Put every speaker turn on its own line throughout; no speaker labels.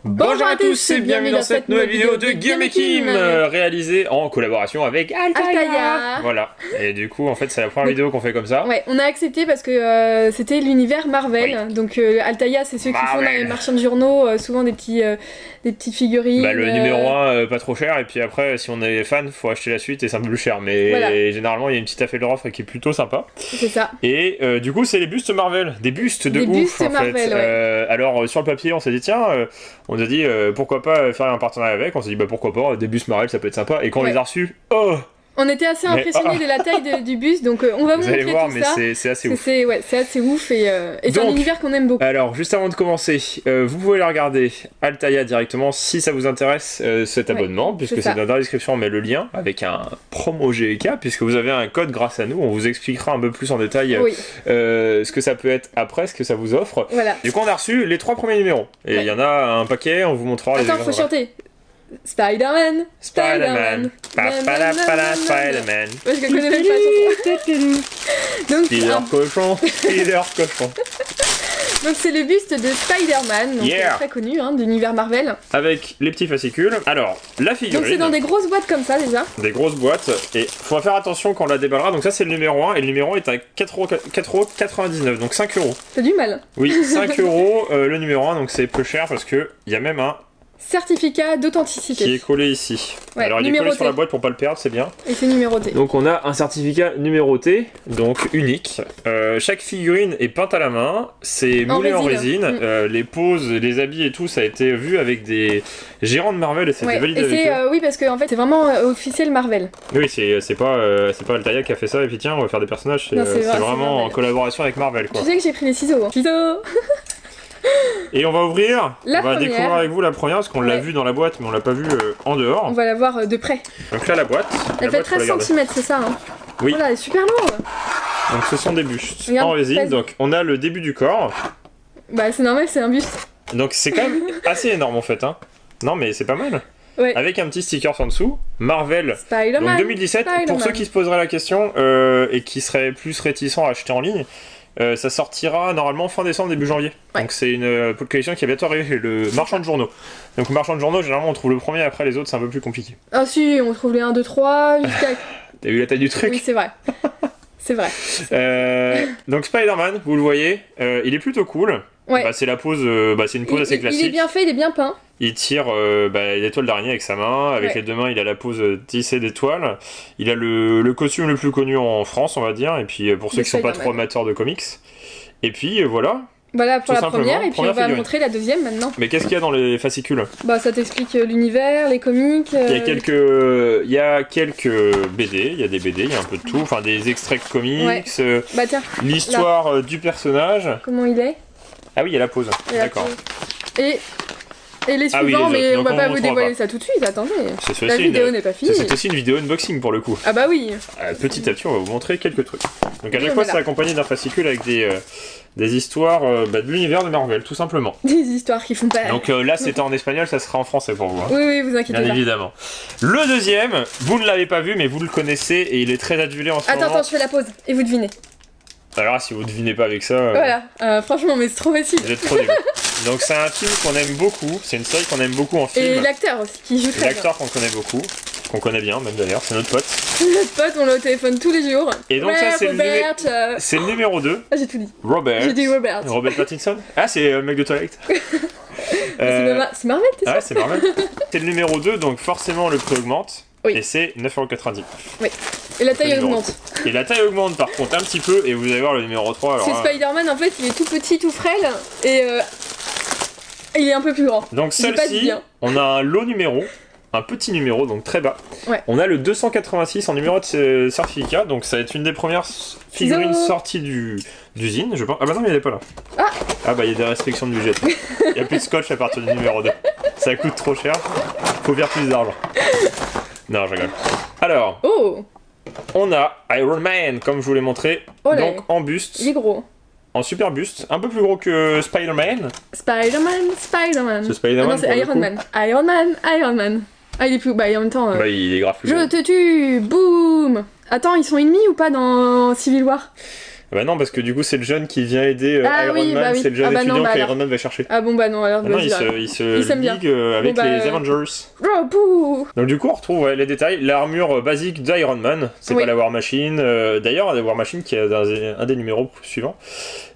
Bonjour à tous et bienvenue dans cette nouvelle vidéo de Guillaume et Kim, réalisée en collaboration avec Altaïa. Voilà, et du coup en fait c'est la première vidéo qu'on fait comme ça.
Ouais, on a accepté parce que c'était l'univers Marvel, oui. Donc Altaïa c'est ceux qui font dans les marchands de journaux, souvent des petites figurines.
Bah, le numéro 1 pas trop cher, et puis après si on est fan faut acheter la suite et c'est un peu plus cher, mais voilà. Généralement il y a une petite affaire de l'offre qui est plutôt sympa.
C'est ça.
Et du coup c'est les bustes Marvel, des bustes de ouf en
Marvel,
fait.
Ouais.
Alors sur le papier on s'est dit tiens, on a dit pourquoi pas faire un partenariat avec, on s'est dit bah pourquoi pas, des bustes Marvel ça peut être sympa, et quand on les a reçus, oh,
on était assez impressionnés de la taille du buste, donc on va vous montrer
voir,
tout
mais
ça.
C'est assez ouf.
C'est assez ouf et c'est un univers qu'on aime beaucoup.
Alors, juste avant de commencer, vous pouvez la regarder Altaïa directement si ça vous intéresse cet abonnement, puisque c'est dans la description, on met le lien avec un promo GK, puisque vous avez un code grâce à nous, on vous expliquera un peu plus en détail ce que ça peut être après, ce que ça vous offre.
Voilà.
Du coup, on a reçu les 3 premiers numéros, et il y en a un paquet, on vous montrera les exemples.
Attends, faut chanter. Spider-Man, Spider-Man,
Spider-Man.
Ouais, je connais même pas la chanson. Donc,
Spider cochon.
Donc c'est le buste de Spider-Man, donc très connu de l'univers Marvel.
Avec les petits fascicules. Alors, la figurine.
Donc c'est dans des grosses boîtes comme ça déjà.
Des grosses boîtes. Et faut faire attention quand on la déballera. Donc ça c'est le numéro 1 et le numéro 1 est à 4,99€, donc 5€.
T'as du mal.
Oui, 5€ le numéro 1, donc c'est peu cher parce que il y a même un
certificat d'authenticité
qui est collé ici.
Ouais,
alors il est collé sur la boîte pour pas le perdre, c'est bien.
Et c'est numéroté.
Donc on a un certificat numéroté, donc unique. Chaque figurine est peinte à la main, c'est moulé en résine. Les poses, les habits et tout, ça a été vu avec des gérants de Marvel et c'était validé avec eux.
Oui, parce que en fait c'est vraiment officiel Marvel.
Oui, c'est pas Altaïa qui a fait ça et puis tiens on va faire des personnages, c'est vraiment en collaboration avec Marvel quoi.
Tu sais que j'ai pris les ciseaux. Ciseaux.
Et on va ouvrir, on va découvrir avec vous la première parce qu'on l'a vu dans la boîte mais on l'a pas vu en dehors.
On va la voir de près.
Donc là la boîte.
Elle fait 13 cm, c'est ça
Oui.
Voilà, elle est super lourde.
Donc ce sont des bustes en résine, donc on a le début du corps.
Bah c'est normal, c'est un buste.
Donc c'est quand même assez énorme en fait Non mais c'est pas mal.
Ouais.
Avec un petit sticker en dessous, Marvel, donc 2017, pour ceux qui se poseraient la question et qui seraient plus réticents à acheter en ligne, ça sortira normalement fin décembre, début janvier. Donc c'est une collection qui va bientôt arriver, le marchand de journaux. Donc marchand de journaux, généralement on trouve le premier, après les autres c'est un peu plus compliqué.
Ah si, on trouve les 1, 2, 3, jusqu'à...
T'as vu la taille du truc?
Oui, c'est vrai. C'est vrai.
Donc Spider-Man, vous le voyez, il est plutôt cool.
Ouais.
Bah, c'est la pose, c'est une pose assez classique.
Il est bien fait, il est bien peint.
Il tire l'étoile d'araignée avec sa main, avec les deux mains il a la pose tissée d'étoiles. Il a le costume le plus connu en France on va dire, et puis pour ceux qui sont pas trop amateurs de comics. Et puis voilà.
Voilà pour la première, et puis on va montrer la deuxième maintenant.
Mais qu'est-ce qu'il y a dans les fascicules? Bah
ça t'explique l'univers, les comics...
Il y a quelques BD, il y a des BD, il y a un peu de tout, enfin des extraits de comics, l'histoire du personnage...
Comment il est?
Ah oui, il y a la pause, d'accord.
Et les suivants, mais on va pas vous dévoiler ça tout de suite, attendez. La vidéo n'est pas finie.
C'est aussi une vidéo unboxing pour le coup.
Ah bah oui.
Petit à petit, on va vous montrer quelques trucs. Donc à chaque fois, c'est accompagné d'un fascicule avec des histoires de l'univers de Marvel, tout simplement.
Des histoires qui font peur.
Donc là, c'était en espagnol, ça sera en français pour vous.
Oui, vous inquiétez pas.
Bien évidemment. Le deuxième, vous ne l'avez pas vu, mais vous le connaissez et il est très adulé en ce moment.
Attends, je fais la pause et vous devinez.
Alors si vous devinez pas avec ça...
Voilà, franchement, mais c'est trop facile.
Vous êtes trop nul. Donc c'est un film qu'on aime beaucoup, c'est une série qu'on aime beaucoup en film.
Et l'acteur aussi, qui joue très bien.
L'acteur qu'on connaît beaucoup, qu'on connaît bien même d'ailleurs, c'est notre pote.
C'est notre pote, on l'a au téléphone tous les jours.
Et donc ça c'est le numéro 2.
Ah j'ai tout dit.
Robert.
J'ai dit Robert.
Robert Pattinson. Ah c'est le mec de Twilight.
C'est Marvel, t'es sûr?
Ah c'est Marvel. C'est le numéro 2, donc forcément le prix augmente.
Oui.
Et c'est 9,90€.
Oui. Et la taille augmente.
Et la taille augmente par contre un petit peu, et vous allez voir le numéro 3.
C'est Spider-Man en fait, il est tout petit, tout frêle, et il est un peu plus grand.
Donc celle-ci, on a un lot numéro, un petit numéro, donc très bas.
Ouais.
On a le 286 en numéro de certificat, donc ça va être une des premières figurines sorties d'usine, je pense. Ah bah non, mais elle est pas là. Ah bah il y a des restrictions de budget. Il y a plus de scotch à partir du numéro 2. Ça coûte trop cher, faut faire plus d'argent. Non, je rigole. Alors, on a Iron Man, comme je vous l'ai montré, donc en buste.
Il est gros.
En super buste, un peu plus gros que Spider-Man.
Spider-man.
C'est Spider-Man.
Non, c'est Iron Man. Iron Man. Ah, il est plus. Bah, en même temps.
Bah, il est grave plus gros.
Je te tue, boum. Attends, ils sont ennemis ou pas dans Civil War?
Bah non, parce que du coup, c'est le jeune qui vient aider Iron Man, c'est le jeune étudiant que Iron Man va chercher.
Ah bon, bah non, alors
non, il se ligue avec les Avengers.
Oh,
donc du coup, on retrouve les détails. L'armure basique d'Iron Man, c'est pas la War Machine. D'ailleurs, la War Machine qui est dans un des numéros suivants.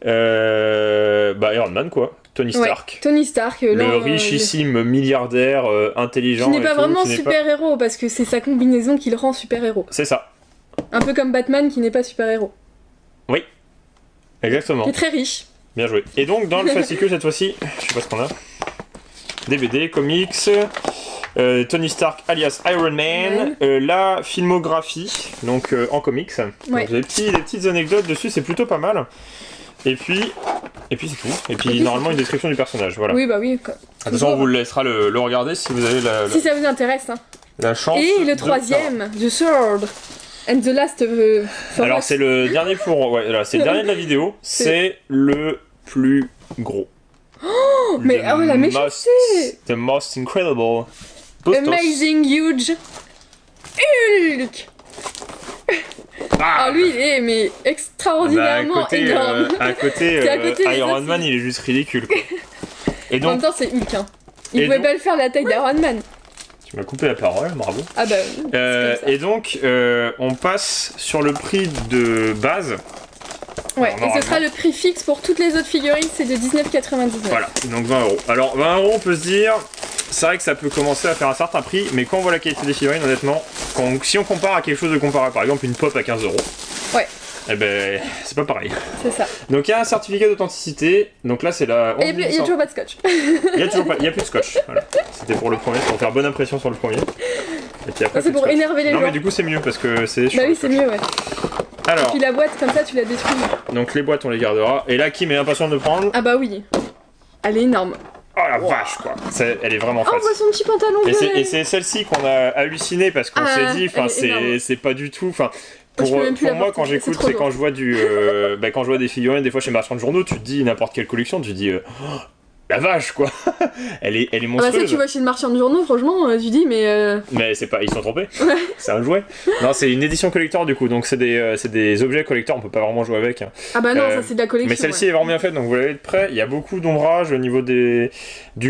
Iron Man, quoi. Tony Stark.
Tony Stark.
Le richissime milliardaire intelligent.
Qui n'est pas vraiment super-héros, parce que c'est sa combinaison qui le rend super-héros.
C'est ça.
Un peu comme Batman qui n'est pas super-héros.
Oui. Exactement.
Qui est très riche.
Bien joué. Et donc, dans le fascicule, cette fois-ci, je sais pas ce qu'on a. DVD, comics, Tony Stark alias Iron Man, la filmographie, donc en comics. Donc, des petites anecdotes dessus, c'est plutôt pas mal. Et puis c'est tout. Et puis normalement une description du personnage, voilà.
Oui, bah oui.
Attention, on vous laissera le regarder si vous avez
si ça vous intéresse. Hein.
La chance.
Et le troisième, The Sword. And the last.
Alors c'est le dernier c'est le dernier de la vidéo. C'est le plus gros.
Oh, mais la méchanceté.
The most incredible.
Amazing huge Hulk. Ah, lui, il est mais extraordinairement énorme.
À côté Iron Man, il est juste ridicule, quoi. Et donc,
en même temps, c'est Hulk. Hein. Il pouvait pas le faire la taille d'Iron Man.
Tu m'as coupé la parole, bravo.
Ah bah oui.
Et donc, on passe sur le prix de base.
Ouais, et ce sera le prix fixe pour toutes les autres figurines, c'est de 19,99.
Voilà, donc 20 euros. Alors, 20 euros, on peut se dire, c'est vrai que ça peut commencer à faire un certain prix, mais quand on voit la qualité des figurines, honnêtement, si on compare à quelque chose de comparable, par exemple une pop à 15 euros,
ouais.
Eh ben, c'est pas pareil.
C'est ça.
Donc il y a un certificat d'authenticité, donc là c'est la...
Et il y a toujours pas de scotch.
Il y a plus de scotch, voilà. C'était pour le premier, pour faire bonne impression sur le premier.
C'est pour énerver les gens.
Non mais du coup c'est mieux parce que c'est...
Bah oui, c'est mieux, ouais.
Alors...
Et puis la boîte, comme ça, tu la détruis.
Donc les boîtes, on les gardera. Et là, Kim est impatient de prendre.
Ah bah oui. Elle est énorme.
Oh la vache, quoi. Elle est vraiment
fat. Oh, on voit son petit pantalon.
Et c'est celle-ci qu'on a halluciné parce qu'on s'est dit, enfin c'est pas du tout... Pour moi, quand j'écoute, c'est quand je vois quand je vois des figurines, des fois chez Marchand de Journaux, tu te dis n'importe quelle collection, tu te dis la vache, quoi. elle est monstrueuse.
Ah bah ça, tu vois chez le Marchand de Journaux, franchement, tu dis mais
c'est pas, ils sont trompés.
Ouais.
C'est un jouet. Non, c'est une édition collector du coup, donc c'est des objets collector, on peut pas vraiment jouer avec. Hein.
Ah bah non, ça c'est de la collection.
Mais celle-ci est vraiment bien faite, donc vous l'avez de près. Il y a beaucoup d'ombrage au niveau du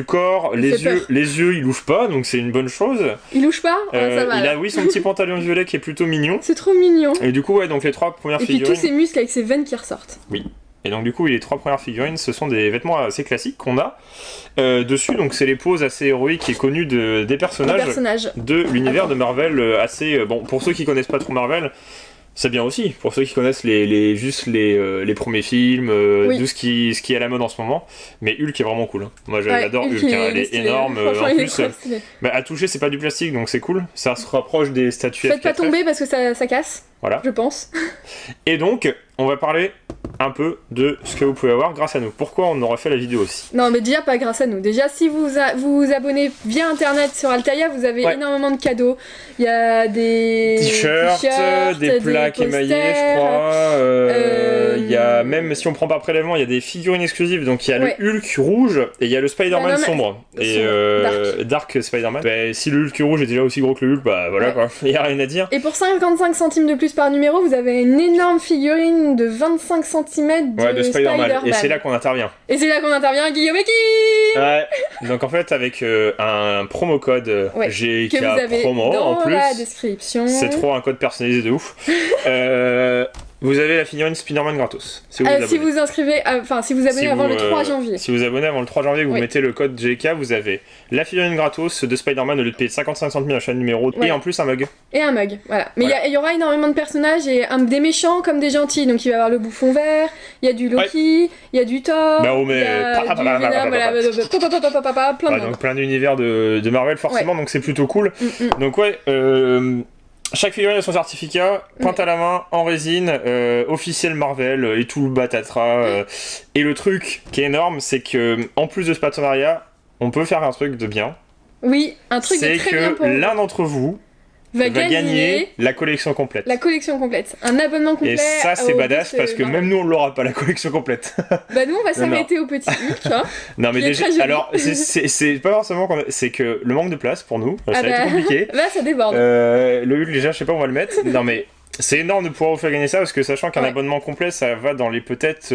corps, les yeux, ils louchent pas, donc c'est une bonne chose.
Il louche pas ça va.
Il a son petit pantalon violet qui est plutôt mignon.
C'est trop mignon.
Et du coup, donc les trois premières figurines.
Et puis tous ces muscles avec ses veines qui ressortent.
Oui. Et donc du coup, les trois premières figurines, ce sont des vêtements assez classiques qu'on a dessus. Donc c'est les poses assez héroïques et connues des personnages de l'univers de Marvel. Assez bon pour ceux qui connaissent pas trop Marvel. C'est bien aussi, pour ceux qui connaissent les premiers films, tout ce qui est à la mode en ce moment. Mais Hulk est vraiment cool. Hein. Moi j'adore Hulk, elle est énorme. En plus, à toucher, c'est pas du plastique, donc c'est cool. Ça se rapproche des statuettes.
Faites pas tomber parce que ça casse. Voilà. Je pense.
Et donc, on va parler un peu de ce que vous pouvez avoir grâce à nous. Pourquoi on aurait fait la vidéo aussi?
Non, mais déjà pas grâce à nous. Déjà, si vous vous abonnez via internet sur Altaïa, vous avez énormément de cadeaux. Il y a des
t-shirts, des plaques émaillées, je crois. Il y a même, si on prend par prélèvement, il y a des figurines exclusives. Donc il y a le Hulk rouge et il y a le Spider-Man sombre. Et Dark Spider-Man. Bah, si le Hulk rouge est déjà aussi gros que le Hulk, bah voilà quoi. Il n'y a rien à dire.
Et pour 55 centimes de plus par numéro, vous avez une énorme figurine de 25 cm de Spider-Man.
Et c'est là qu'on intervient.
Guillaume et qui
donc en fait, avec un promo code GK Promo en plus.
La description.
C'est trop un code personnalisé de ouf. Vous avez la figurine Spider-Man gratos. Si
vous inscrivez, si vous abonnez avant le 3 janvier.
Si vous abonnez avant le 3 janvier, vous mettez le code GK, vous avez la figurine gratos de Spider-Man au lieu de payer 55 centimes à chaque numéro et en plus un mug.
Et un mug, voilà. Mais il y aura énormément de personnages et des méchants comme des gentils. Donc il va y avoir le bouffon vert, il y a du Loki, il y a du Thor, plein de
donc plein d'univers de Marvel forcément, donc c'est plutôt cool. Donc chaque figurine a son certificat, peinte à la main, en résine, officiel Marvel et tout le batatras. Et le truc qui est énorme, c'est que en plus de ce partenariat, on peut faire un truc de bien.
Oui, un truc de très bien pour vous.
C'est que l'un d'entre vous va gagner la collection complète.
La collection complète. Un abonnement complet.
Et ça, c'est badass parce que même nous, on l'aura pas la collection complète.
Bah, nous, on va s'arrêter au petit Hulk, hein.
Non, mais déjà, alors, c'est pas forcément c'est que le manque de place pour nous, ça va être compliqué.
Là, ça déborde.
Le Hulk, déjà, je sais pas où on va le mettre. Non, mais c'est énorme de pouvoir vous faire gagner ça, parce que sachant qu'un abonnement complet, ça va dans les peut-être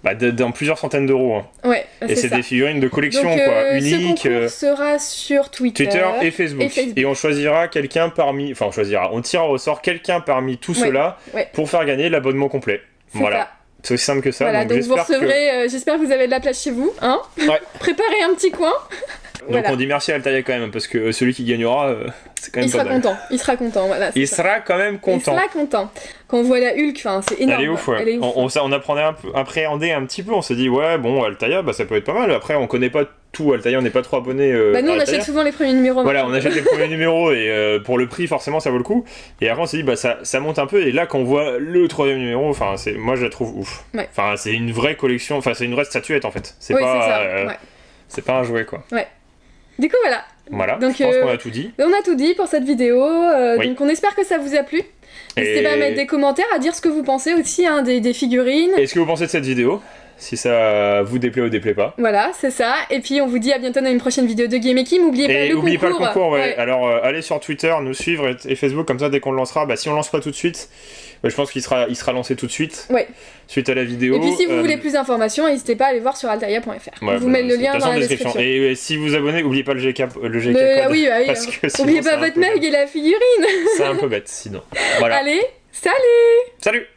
dans plusieurs centaines d'euros. Hein.
Ouais,
et c'est des figurines de collection,
donc,
quoi, uniques.
Ce concours sera sur Twitter
et Facebook. Et on choisira quelqu'un parmi... Enfin, on tirera au sort quelqu'un parmi tous ceux-là pour faire gagner l'abonnement complet. Voilà. C'est aussi simple que ça.
Voilà, donc vous recevrez... j'espère que vous avez de la place chez vous, hein. Préparez un petit coin.
Donc on dit merci à Altaïa quand même, parce que celui qui gagnera, c'est quand même pas mal.
Il sera content, voilà.
Il sera quand même content.
Il sera content. Quand on voit la Hulk, c'est énorme.
Elle est ouf, ouais. On appréhendait un petit peu, on s'est dit, ouais, bon, Altaïa, ça peut être pas mal. Après, on connaît pas tout Altaïa, on n'est pas trop abonné.
Nous, on achète souvent les premiers numéros.
Voilà, on achète les premiers numéros, et pour le prix, forcément, ça vaut le coup. Et après, on s'est dit, ça monte un peu, et là, quand on voit le 3e numéro, moi, je la trouve ouf. Enfin, c'est une vraie collection, c'est une vraie statuette, en fait. C'est c'est pas un jouet, quoi.
Ouais. Du coup, voilà.
Donc, je pense qu'on a tout dit.
On a tout dit pour cette vidéo. Donc, on espère que ça vous a plu. N'hésitez pas à mettre des commentaires, à dire ce que vous pensez aussi des figurines.
Et ce que vous pensez de cette vidéo, si ça vous déplaît ou déplaît pas.
Voilà, c'est ça. Et puis, on vous dit à bientôt dans une prochaine vidéo de GameKing. N'oubliez pas le concours.
Alors, allez sur Twitter, nous suivre et Facebook, comme ça, dès qu'on le lancera. Si on lance pas tout de suite, je pense qu'il sera lancé tout de suite. Suite à la vidéo.
Et puis si vous voulez plus d'informations, n'hésitez pas à aller voir sur altaïa.fr. On vous met le lien dans la description.
Et si vous abonnez, n'oubliez pas le GK code. Parce que
n'oubliez pas votre mug et la figurine.
C'est un peu bête sinon. Voilà.
Allez, salut.
Salut.